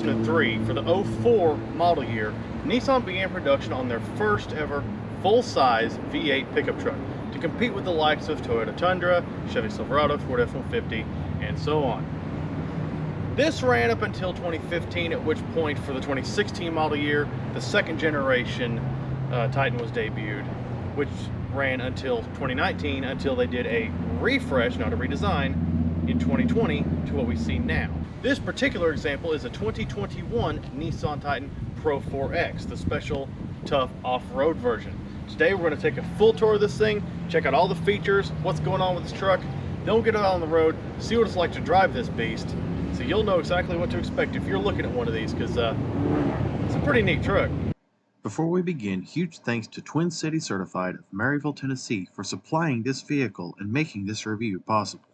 2003, for the 04 model year, Nissan began production on their first ever full-size V8 pickup truck to compete with the likes of Toyota Tundra, Chevy Silverado, Ford F-150, and so on. This ran up until 2015, at which point for the 2016 model year, the second generation Titan was debuted, which ran until 2019, until they did a refresh, not a redesign, in 2020 to what we see now. This particular example is a 2021 Nissan Titan Pro4X, the special tough off-road version. Today we're going to take a full tour of this thing, check out all the features, what's going on with this truck, then we'll get it out on the road, see what it's like to drive this beast, so you'll know exactly what to expect if you're looking at one of these, because it's a pretty neat truck. Before we begin, huge thanks to Twin City Certified of Maryville, Tennessee for supplying this vehicle and making this review possible.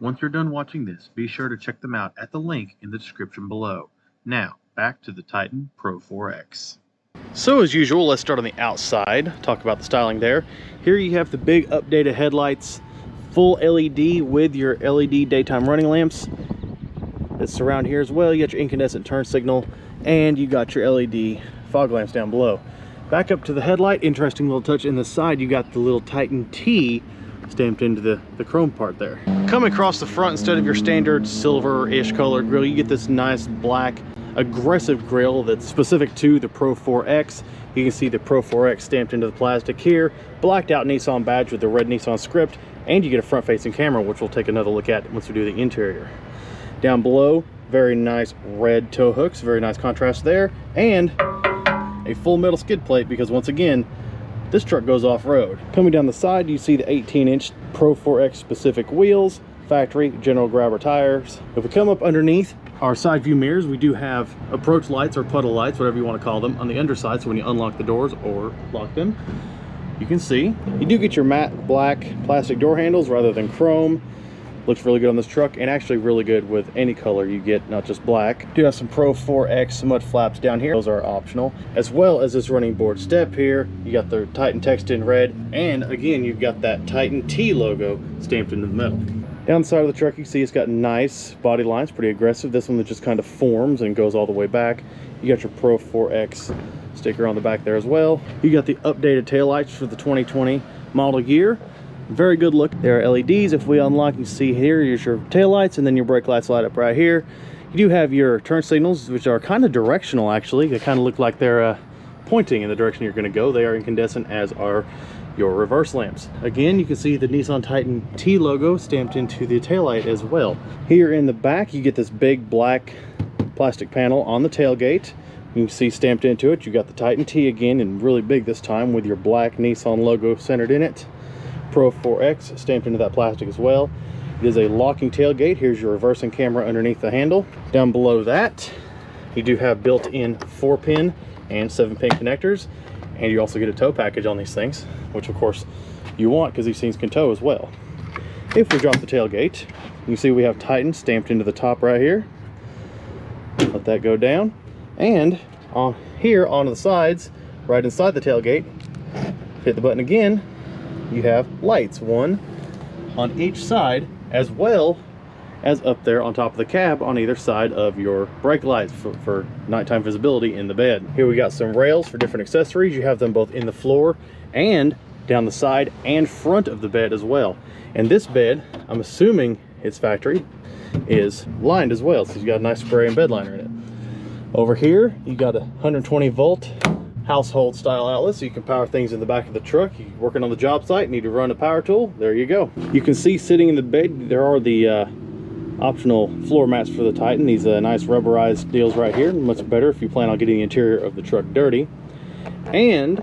Once you're done watching this, be sure to check them out at the link in the description below. Now, back to the Titan Pro4X. So as usual, let's start on the outside, talk about the styling there. Here you have the big updated headlights, full LED with your LED daytime running lamps. It's around here as well. You got your incandescent turn signal, and you got your LED fog lamps down below. Back up to the headlight, interesting little touch in the side, you got the little Titan T stamped into the chrome part there. Coming across the front, instead of your standard silver-ish colored grille, you get this nice black aggressive grille that's specific to the Pro4X. You can see the Pro4X stamped into the plastic here, blacked out Nissan badge with the red Nissan script, and you get a front-facing camera, which we'll take another look at once we do the interior. Down below, very nice red tow hooks, very nice contrast there, and a full metal skid plate, because once again, this truck goes off-road. Coming down the side, you see the 18-inch Pro4X specific wheels, factory general grabber tires. If we come up underneath our side view mirrors, we do have approach lights or puddle lights, whatever you want to call them, on the underside, so when you unlock the doors or lock them, you can see. You do get your matte black plastic door handles rather than chrome. Looks really good on this truck, and actually really good with any color you get, not just black. Do have some Pro4X mud flaps down here. Those are optional, as well as this running board step here. You got the Titan text in red, and again, you've got that Titan T logo stamped into the metal. Down the side of the truck, you can see it's got nice body lines, pretty aggressive. This one that just kind of forms and goes all the way back. You got your Pro4X sticker on the back there as well. You got the updated taillights for the 2020 model year. Very good look. There are LEDs. If we unlock, you see here, here's your taillights, and then your brake lights light up right here. You do have your turn signals, which are kind of directional actually. They kind of look like they're pointing in the direction you're going to go. They are incandescent, as are your reverse lamps. Again, you can see the Nissan Titan T logo stamped into the taillight as well. Here in the back, you get this big black plastic panel on the tailgate. You can see stamped into it, you got the Titan T again, and really big this time, with your black Nissan logo centered in it. Pro4X stamped into that plastic as well. It is a locking tailgate. Here's your reversing camera underneath the handle. Down below that, you do have built-in 4-pin and 7-pin connectors, and you also get a tow package on these things, which of course you want, because these things can tow as well. If we drop the tailgate, you can see we have Titan stamped into the top right here. Let that go down, and on here onto the sides, right inside the tailgate, hit the button again, you have lights, one on each side, as well as up there on top of the cab on either side of your brake lights for nighttime visibility in the bed. Here we got some rails for different accessories. You have them both in the floor and down the side and front of the bed as well. And this bed, I'm assuming it's factory, is lined as well, so you got a nice spray and bed liner in it. Over here, you got a 120 volt household style outlet, so you can power things in the back of the truck. You're working on the job site, need to run a power tool, there you go. You can see sitting in the bed, there are the optional floor mats for the Titan. These nice rubberized deals right here, much better if you plan on getting the interior of the truck dirty. And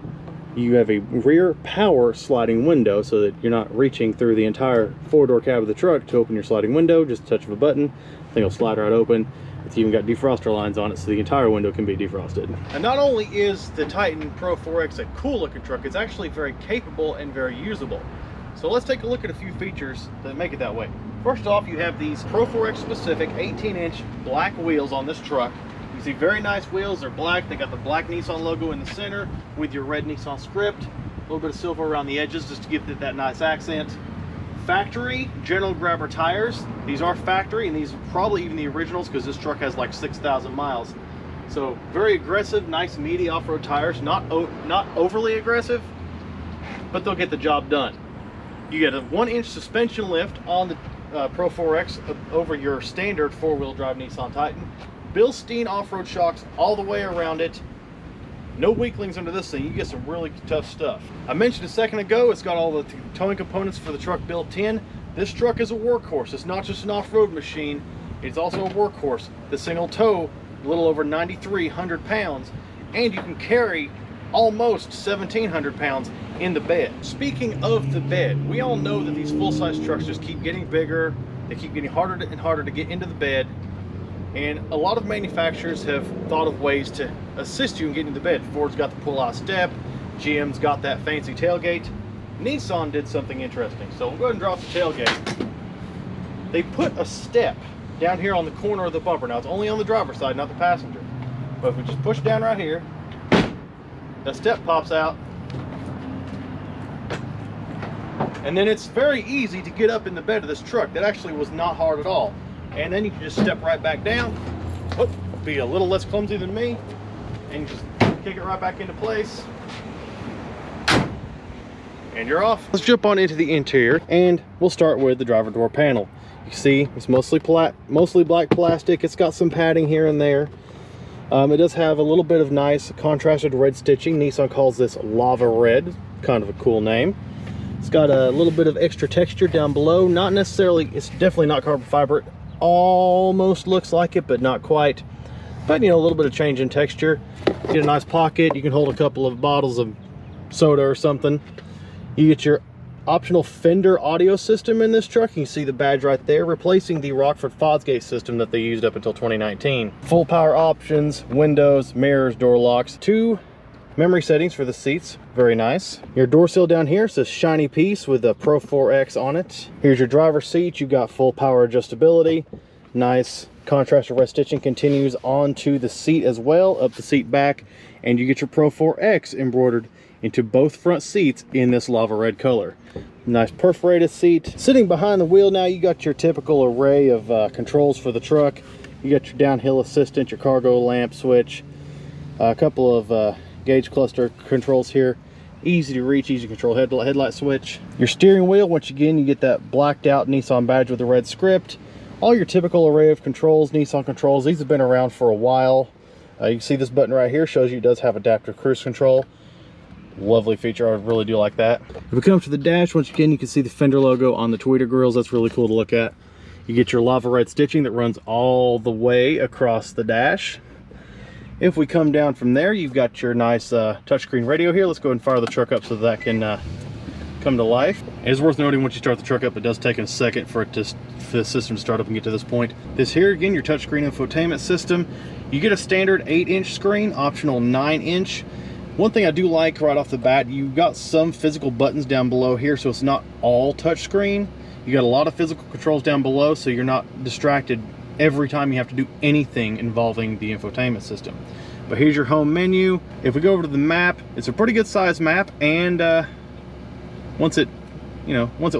you have a rear power sliding window, so that you're not reaching through the entire four-door cab of the truck to open your sliding window. Just a touch of a button, the thing will slide right open. It's even got defroster lines on it, so the entire window can be defrosted. And not only is the Titan Pro4X a cool looking truck, it's actually very capable and very usable. So let's take a look at a few features that make it that way. First off, you have these Pro4X specific 18-inch black wheels on this truck. You see very nice wheels, they're black, they got the black Nissan logo in the center with your red Nissan script, a little bit of silver around the edges just to give it that nice accent. factory general grabber tires. These are factory, and these are probably even the originals because this truck has like 6,000 miles. So very aggressive, nice meaty off-road tires. Not overly aggressive, but they'll get the job done. You get a 1-inch suspension lift on the Pro4X over your standard 4-wheel drive Nissan Titan. Bilstein off-road shocks all the way around it. No weaklings under this thing. You get some really tough stuff. I mentioned a second ago, it's got all the towing components for the truck built in. This truck is a workhorse. It's not just an off-road machine. It's also a workhorse. The single tow, a little over 9,300 pounds, and you can carry almost 1,700 pounds in the bed. Speaking of the bed, we all know that these full-size trucks just keep getting bigger. They keep getting harder and harder to get into the bed. And a lot of manufacturers have thought of ways to assist you in getting to bed. Ford's got the pull-out step, GM's got that fancy tailgate. Nissan did something interesting. So we'll go ahead and drop the tailgate. They put a step down here on the corner of the bumper. Now it's only on the driver's side, not the passenger. But if we just push down right here, that step pops out. And then it's very easy to get up in the bed of this truck. That actually was not hard at all. And then you can just step right back down. Oh, be a little less clumsy than me. And you just kick it right back into place. And you're off. Let's jump on into the interior, and we'll start with the driver door panel. You can see it's mostly black plastic. It's got some padding here and there. It does have a little bit of nice contrasted red stitching. Nissan calls this lava red, kind of a cool name. It's got a little bit of extra texture down below. Not necessarily, it's definitely not carbon fiber. It almost looks like it, but not quite. But you know, a little bit of change in texture. Get a nice pocket. You can hold a couple of bottles of soda or something. You get your optional Fender audio system in this truck. You can see the badge right there, replacing the Rockford Fosgate system that they used up until 2019. Full power options, windows, mirrors, door locks, 2 memory settings for the seats, very nice. Your door sill down here says shiny piece with a Pro4X on it. Here's your driver's seat. You've got full power adjustability. Nice contrasted red stitching continues onto the seat as well, up the seat back, and you get your Pro4X embroidered into both front seats in this lava red color. Nice perforated seat. Sitting behind the wheel now, you got your typical array of controls for the truck. You got your downhill assistant, your cargo lamp switch, a couple of gauge cluster controls here. Easy to reach, easy to control headlight switch. Your steering wheel, once again, you get that blacked out Nissan badge with the red script. All your typical array of controls, Nissan controls. These have been around for a while. You can see this button right here shows you it does have adaptive cruise control. Lovely feature, I really do like that. If we come to the dash, once again, you can see the Fender logo on the tweeter grills. That's really cool to look at. You get your lava red stitching that runs all the way across the dash. If we come down from there, you've got your nice touchscreen radio here. Let's go ahead and fire the truck up so that can come to life. It is worth noting, once you start the truck up, it does take a second for the system to start up and get to this point. This here, again, your touchscreen infotainment system. You get a standard 8-inch screen, optional 9-inch. One thing I do like right off the bat, you've got some physical buttons down below here, so it's not all touchscreen. You got a lot of physical controls down below, so you're not distracted every time you have to do anything involving the infotainment system. But here's your home menu. If we go over to the map, it's a pretty good size map, and once it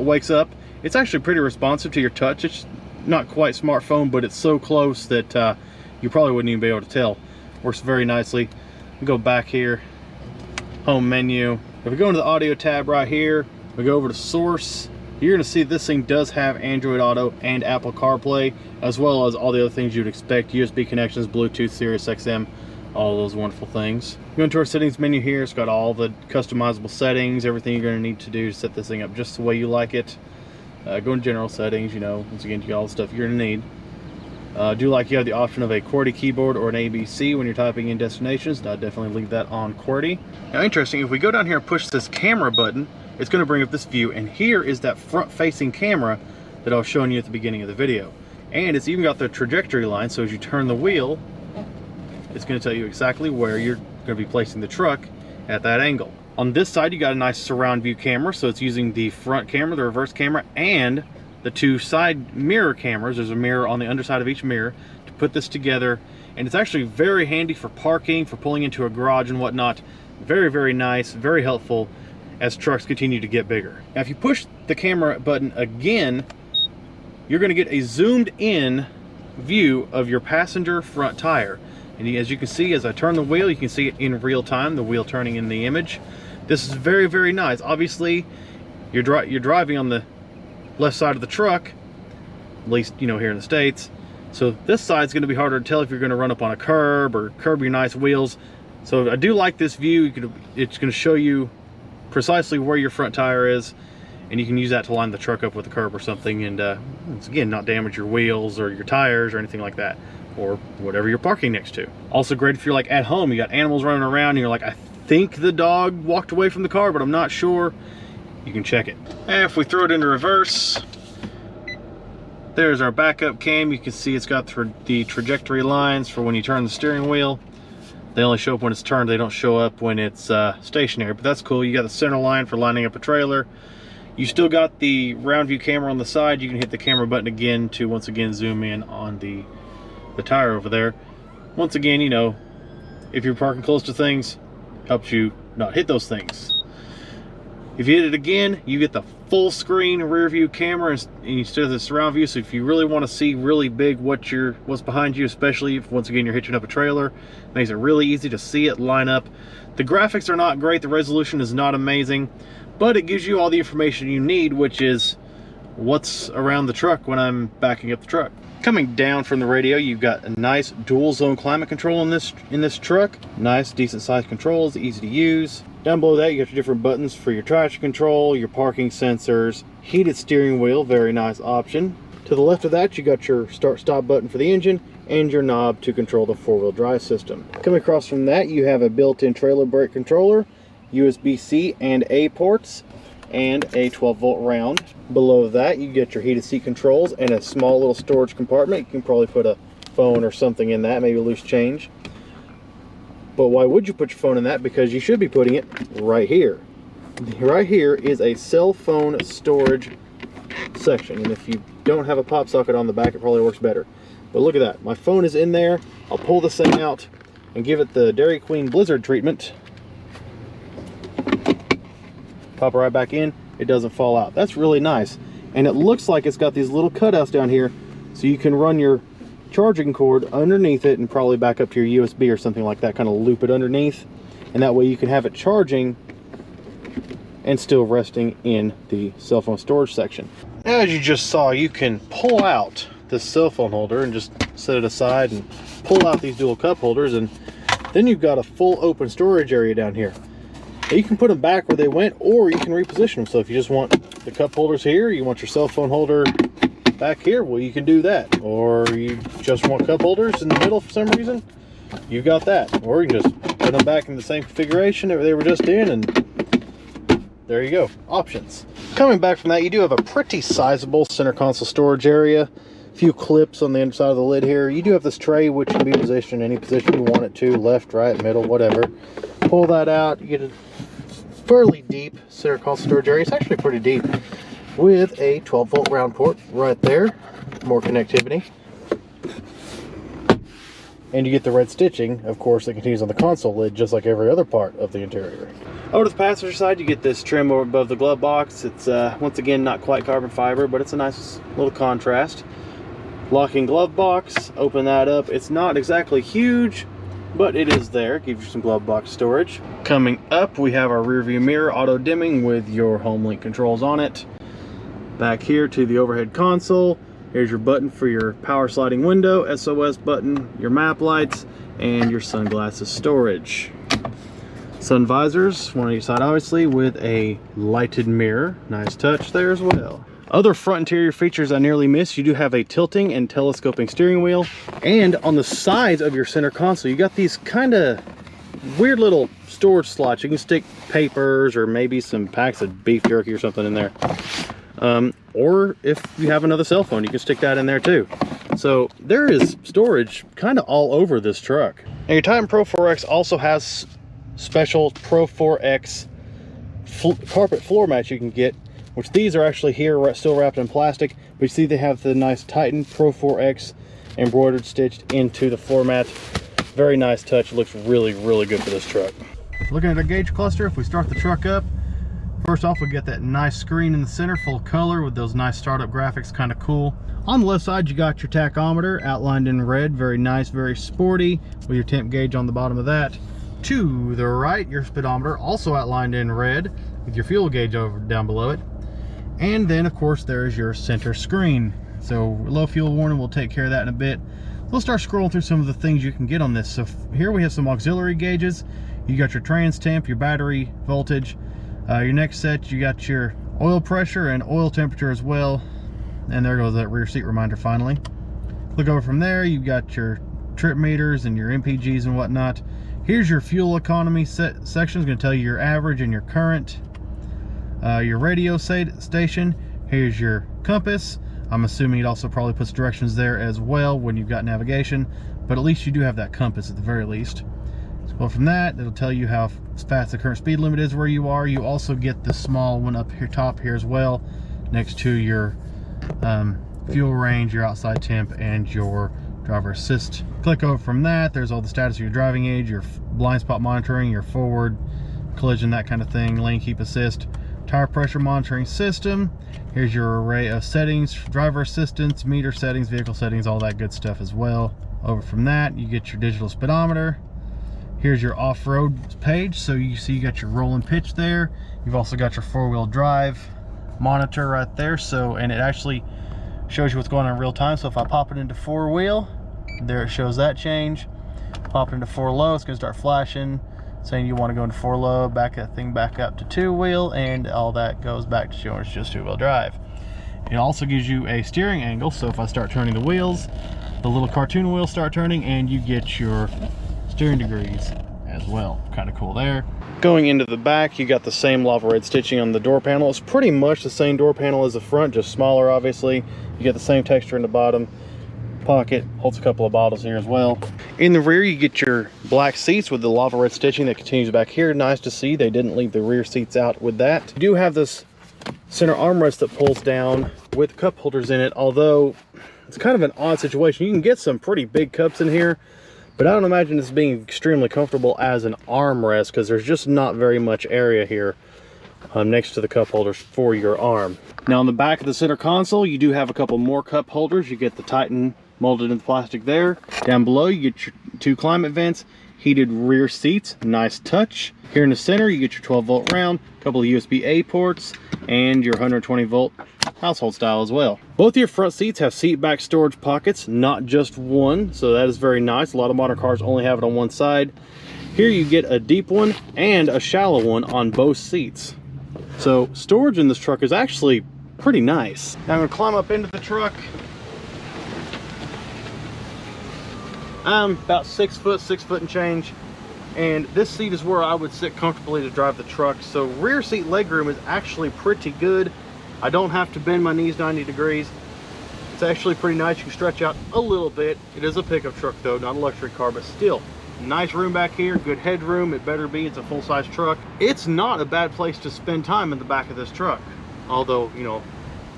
wakes up, it's actually pretty responsive to your touch. It's not quite smartphone, but it's so close that you probably wouldn't even be able to tell. Works very nicely. We go back here, home menu. If we go into the audio tab right here, we go over to source. You're going to see this thing does have Android Auto and Apple CarPlay, as well as all the other things you'd expect. USB connections, Bluetooth, Sirius XM, all those wonderful things. Go into our settings menu here. It's got all the customizable settings, everything you're going to need to do to set this thing up just the way you like it. Go into general settings, once again, you got all the stuff you're going to need. Do like you have the option of a QWERTY keyboard or an ABC when you're typing in destinations. I'd definitely leave that on QWERTY. Now, interesting, if we go down here and push this camera button, it's going to bring up this view, and here is that front-facing camera that I was showing you at the beginning of the video. And it's even got the trajectory line, so as you turn the wheel, it's going to tell you exactly where you're going to be placing the truck at that angle. On this side, you got a nice surround view camera, so it's using the front camera, the reverse camera, and the 2 side mirror cameras. There's a mirror on the underside of each mirror to put this together, and it's actually very handy for parking, for pulling into a garage and whatnot. Very, very nice, very helpful. as trucks continue to get bigger. Now, if you push the camera button again, you're going to get a zoomed in view of your passenger front tire. And as you can see, as I turn the wheel, you can see it in real time, the wheel turning in the image. This is very, very nice. Obviously, you're driving on the left side of the truck, at least, you know, here in the States. So this side's going to be harder to tell if you're going to run up on a curb or curb your nice wheels. So I do like this view. It's going to show you precisely where your front tire is, and you can use that to line the truck up with a curb or something, and once again, not damage your wheels or your tires or anything like that, or whatever you're parking next to. Also great if you're like at home, you got animals running around and you're like, I think the dog walked away from the car, but I'm not sure. You can check it. And if we throw it into reverse, there's our backup cam. You can see it's got the trajectory lines for when you turn the steering wheel. They only show up when it's turned. They don't show up when it's stationary, but that's cool. You got the center line for lining up a trailer. You still got the round view camera on the side. You can hit the camera button again to once again zoom in on the tire over there. Once again, you know, if you're parking close to things, helps you not hit those things. If you hit it again, you get the full screen rear view camera instead of the surround view. So if you really want to see really big what's behind you, especially if once again you're hitching up a trailer, it makes it really easy to see it line up. The graphics are not great, the resolution is not amazing, but it gives you all the information you need, which is what's around the truck when I'm backing up the truck. Coming down from the radio, you've got a nice dual zone climate control in this truck. Nice, decent sized controls, easy to use. Down below that, you got your different buttons for your traction control, your parking sensors, heated steering wheel, very nice option. To the left of that, you got your start stop button for the engine and your knob to control the four-wheel drive system. Coming across from that, you have a built-in trailer brake controller, USB-C and A ports, and a 12-volt round. Below that, you get your heated seat controls and a small little storage compartment. You can probably put a phone or something in that, maybe loose change. But why would you put your phone in that? Because you should be putting it right here. Right here is a cell phone storage section, and if you don't have a pop socket on the back, it probably works better. But look at that, my phone is in there. I'll pull this thing out and give it the Dairy Queen Blizzard treatment. Pop it right back in, it doesn't fall out. That's really nice. And it looks like it's got these little cutouts down here, so you can run your charging cord underneath it and probably back up to your USB or something like that, kind of loop it underneath, and that way you can have it charging and still resting in the cell phone storage section. As you just saw, you can pull out this cell phone holder and just set it aside and pull out these dual cup holders, and then you've got a full open storage area down here. Now you can put them back where they went, or you can reposition them. So if you just want the cup holders here, you want your cell phone holder back here, well, you can do that. Or you just want cup holders in the middle for some reason, you got that. Or you can just put them back in the same configuration that they were just in, and there you go, options. Coming back from that, you do have a pretty sizable center console storage area. A few clips on the inside of the lid here. You do have this tray, which can be positioned in any position you want it to, left, right, middle, whatever. Pull that out, you get a fairly deep center console storage area. It's actually pretty deep, with a 12-volt round port right there, more connectivity. And you get the red stitching, of course, that continues on the console lid, just like every other part of the interior. Over to the passenger side, you get this trim over above the glove box. It's once again not quite carbon fiber, but it's a nice little contrast. Locking glove box, open that up. It's not exactly huge, but it is there. Gives you some glove box storage. Coming up, we have our rear view mirror auto dimming with your home link controls on it. Back here to the overhead console, here's your button for your power sliding window, SOS button, your map lights, and your sunglasses storage. Sun visors, one on each side obviously, with a lighted mirror. Nice touch there as well. Other front interior features I nearly missed, you do have a tilting and telescoping steering wheel. And on the sides of your center console, you got these kind of weird little storage slots. You can stick papers or maybe some packs of beef jerky or something in there. Or if you have another cell phone, you can stick that in there too. So there is storage kind of all over this truck. Now your Titan Pro4X also has special Pro4X carpet floor mats you can get, which these are actually here still wrapped in plastic, but you see they have the nice Titan Pro4X embroidered stitched into the floor mat. Very nice touch. It looks really, really good for this truck. Looking at our gauge cluster, if we start the truck up, First off, we get that nice screen in the center, full color with those nice startup graphics, kind of cool. On the left side, you got your tachometer outlined in red, very nice, very sporty, with your temp gauge on the bottom of that. To the right, your speedometer, also outlined in red, with your fuel gauge over down below it. And then, of course, there's your center screen. So low fuel warning, we'll take care of that in a bit. We'll start scrolling through some of the things you can get on this. So here we have some auxiliary gauges. You got your trans temp, your battery voltage. Your next set, you got your oil pressure and oil temperature as well. And there goes that rear seat reminder finally. Look over from there, you've got your trip meters and your MPGs and whatnot. Here's your fuel economy section. It's going to tell you your average and your current. Your radio station. Here's your compass. I'm assuming it also probably puts directions there as well when you've got navigation. But at least you do have that compass at the very least. Well, from that, it'll tell you how fast the current speed limit is where you are. You also get the small one up here top here as well, next to your fuel range, your outside temp, and your driver assist. Click over from that, there's all the status of your driving age, your blind spot monitoring, your forward collision, that kind of thing, lane keep assist, tire pressure monitoring system. Here's your array of settings, driver assistance, meter settings, vehicle settings, all that good stuff as well. Over from that, you get your digital speedometer. Here's your off-road page, so you see you got your roll and pitch there. You've also got your four-wheel drive monitor right there, so, and it actually shows you what's going on in real time. So if I pop it into four-wheel, there it shows that change. Pop it into four-low, it's going to start flashing, saying you want to go into four-low, back that thing back up to two-wheel, and all that goes back to showing it's just two-wheel drive. It also gives you a steering angle, so if I start turning the wheels, the little cartoon wheels start turning, and you get your steering degrees as well. Kind of cool there. Going into the back, you got the same lava red stitching on the door panel. It's pretty much the same door panel as the front, just smaller obviously. You get the same texture in the bottom. Pocket holds a couple of bottles here as well. In the rear, you get your black seats with the lava red stitching that continues back here. Nice to see they didn't leave the rear seats out with that. You do have this center armrest that pulls down with cup holders in it, although it's kind of an odd situation. You can get some pretty big cups in here, but I don't imagine this being extremely comfortable as an armrest because there's just not very much area here next to the cup holders for your arm. Now on the back of the center console, you do have a couple more cup holders. You get the Titan molded in the plastic there. Down below, you get your two climate vents, heated rear seats, nice touch. Here in the center, you get your 12-volt round, a couple of USB-A ports, and your 120-volt household style as well. Both of your front seats have seat back storage pockets, not just one, so that is very nice. A lot of modern cars only have it on one side. Here you get a deep one and a shallow one on both seats. So storage in this truck is actually pretty nice. Now I'm going to climb up into the truck. I'm about 6 foot and change, and this seat is where I would sit comfortably to drive the truck. So rear seat legroom is actually pretty good. I don't have to bend my knees 90 degrees. It's actually pretty nice. You can stretch out a little bit. It is a pickup truck though, not a luxury car, but still nice room back here, good headroom. It better be. It's a full-size truck. It's not a bad place to spend time in the back of this truck, although, you know,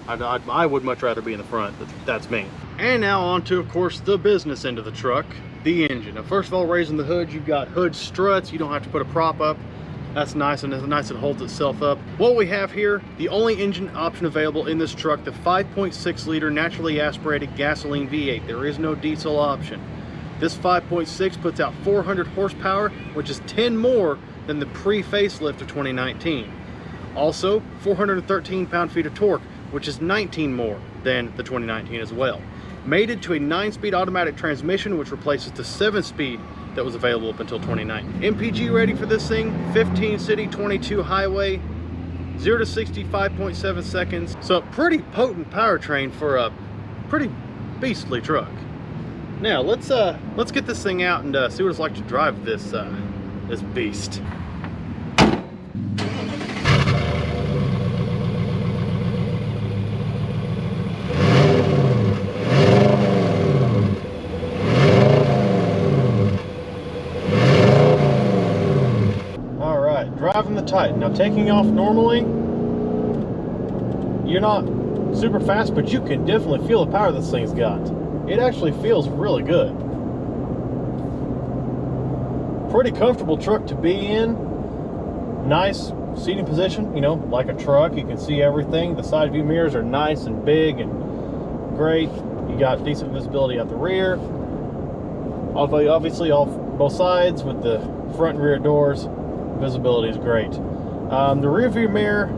I would much rather be in the front, but that's me. And now on to, of course, the business end of the truck, the engine. Now, first of all, raising the hood, you've got hood struts. You don't have to put a prop up. That's nice, and it's nice it holds itself up. What we have here, the only engine option available in this truck, the 5.6 liter naturally aspirated gasoline V8. There is no diesel option. This 5.6 puts out 400 horsepower, which is 10 more than the pre-facelift of 2019. Also, 413 pound-feet of torque, which is 19 more than the 2019 as well. Mated to a 9-speed automatic transmission, which replaces the 7-speed that was available up until 2019. MPG rating for this thing, 15 city, 22 highway, 0 to 60, 5.7 seconds. So pretty potent powertrain for a pretty beastly truck. Now let's get this thing out and see what it's like to drive this this beast. Driving the Titan. Now taking off normally, you're not super fast, but you can definitely feel the power this thing's got. It actually feels really good. Pretty comfortable truck to be in. Nice seating position, you know, like a truck. You can see everything. The side view mirrors are nice and big and great. You got decent visibility at the rear. Obviously, both sides with the front and rear doors, visibility is great. The rear view mirror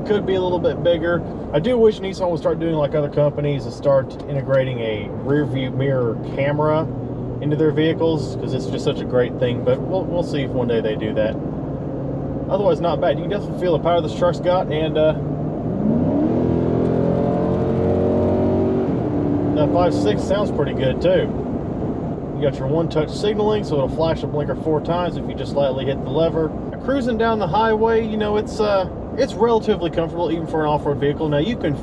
could be a little bit bigger. I do wish Nissan would start doing like other companies and start integrating a rear view mirror camera into their vehicles, because it's just such a great thing. But we'll see if one day they do that. Otherwise, not bad. You can definitely feel the power this truck's got, and that 5.6 sounds pretty good too. You got your one-touch signaling, so it'll flash a blinker 4 times if you just lightly hit the lever. Cruising down the highway, you know, it's relatively comfortable even for an off-road vehicle. Now you can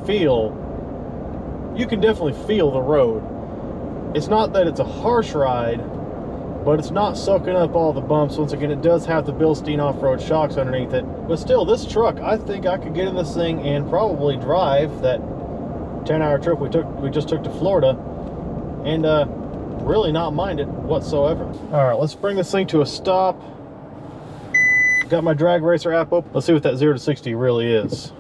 definitely feel the road. It's not that it's a harsh ride, but it's not soaking up all the bumps. Once again, it does have the Bilstein off-road shocks underneath it. But still, this truck, I think I could get in this thing and probably drive that 10-hour trip we just took to Florida, and really not mind it whatsoever. All right, let's bring this thing to a stop. Got my drag racer app open. Let's see what that 0 to 60 really is.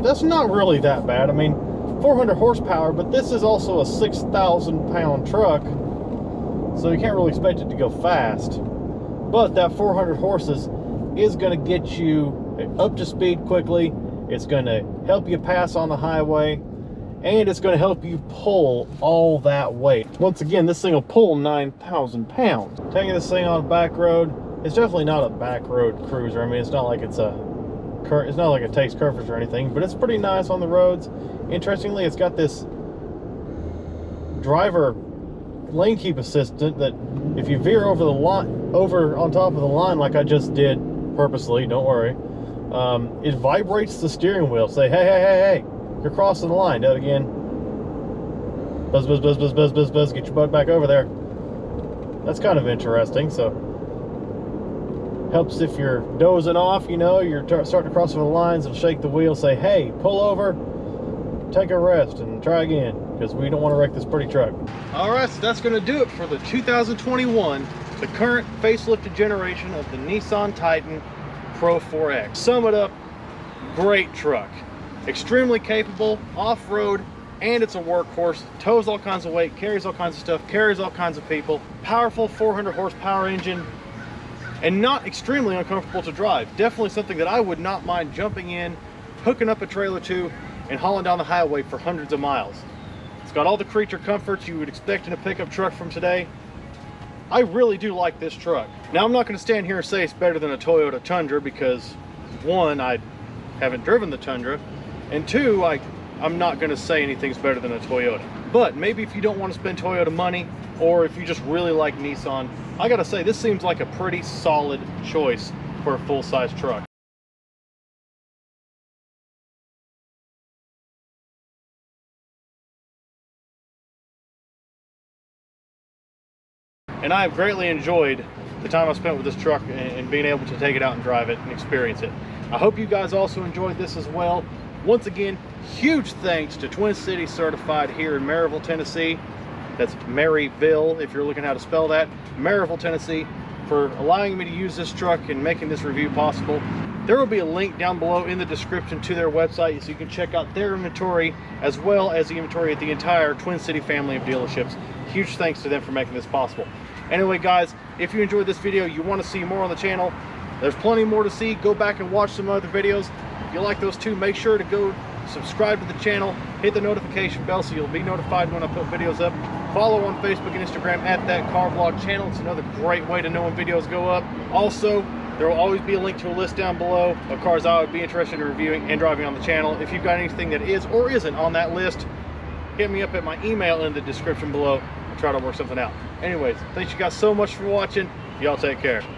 That's not really that bad. I mean, 400 horsepower, but this is also a 6,000 pound truck, so you can't really expect it to go fast. But that 400 horses is going to get you up to speed quickly. It's going to help you pass on the highway, and it's going to help you pull all that weight. Once again, this thing will pull 9,000 pounds. Taking this thing on a back road, it's definitely not a back road cruiser. I mean, it's not like it takes curves or anything, but it's pretty nice on the roads. Interestingly, it's got this driver lane keep assistant that if you veer over the line, over on top of the line like I just did purposely, don't worry, it vibrates the steering wheel. Say, hey, you're crossing the line. Do it again. Buzz, buzz, buzz, buzz, buzz, buzz, buzz. Get your butt back over there. That's kind of interesting. So helps if you're dozing off, you know, you're starting to cross over the lines, and shake the wheel, say, hey, pull over, take a rest, and try again, because we don't want to wreck this pretty truck. All right, so that's going to do it for the 2021, the current facelifted generation of the Nissan Titan Pro4X. Sum it up, great truck. Extremely capable, off-road, and it's a workhorse. Tows all kinds of weight, carries all kinds of stuff, carries all kinds of people. Powerful 400 horsepower engine, and not extremely uncomfortable to drive. Definitely something that I would not mind jumping in, hooking up a trailer to, and hauling down the highway for hundreds of miles. It's got all the creature comforts you would expect in a pickup truck from today. I really do like this truck. Now, I'm not going to stand here and say it's better than a Toyota Tundra, because one, I haven't driven the Tundra, and two, I'm not going to say anything's better than a Toyota. But maybe if you don't want to spend Toyota money, or if you just really like Nissan, I gotta say, this seems like a pretty solid choice for a full-size truck. And I have greatly enjoyed the time I spent with this truck and being able to take it out and drive it and experience it. I hope you guys also enjoyed this as well. Once again, huge thanks to Twin City Certified here in Maryville, Tennessee. That's Maryville, if you're looking how to spell that. Maryville, Tennessee, for allowing me to use this truck and making this review possible. There will be a link down below in the description to their website, so you can check out their inventory as well as the inventory at the entire Twin City family of dealerships. Huge thanks to them for making this possible. Anyway, guys, if you enjoyed this video, you want to see more on the channel, there's plenty more to see. Go back and watch some other videos. If you like those too, make sure to go subscribe to the channel, hit the notification bell so you'll be notified when I put videos up. Follow on Facebook and Instagram at That Car Vlog channel. It's another great way to know when videos go up. Also, there will always be a link to a list down below of cars I would be interested in reviewing and driving on the channel. If you've got anything that is or isn't on that list, hit me up at my email in the description below. I'll try to work something out. Anyways, thanks you guys so much for watching. Y'all take care.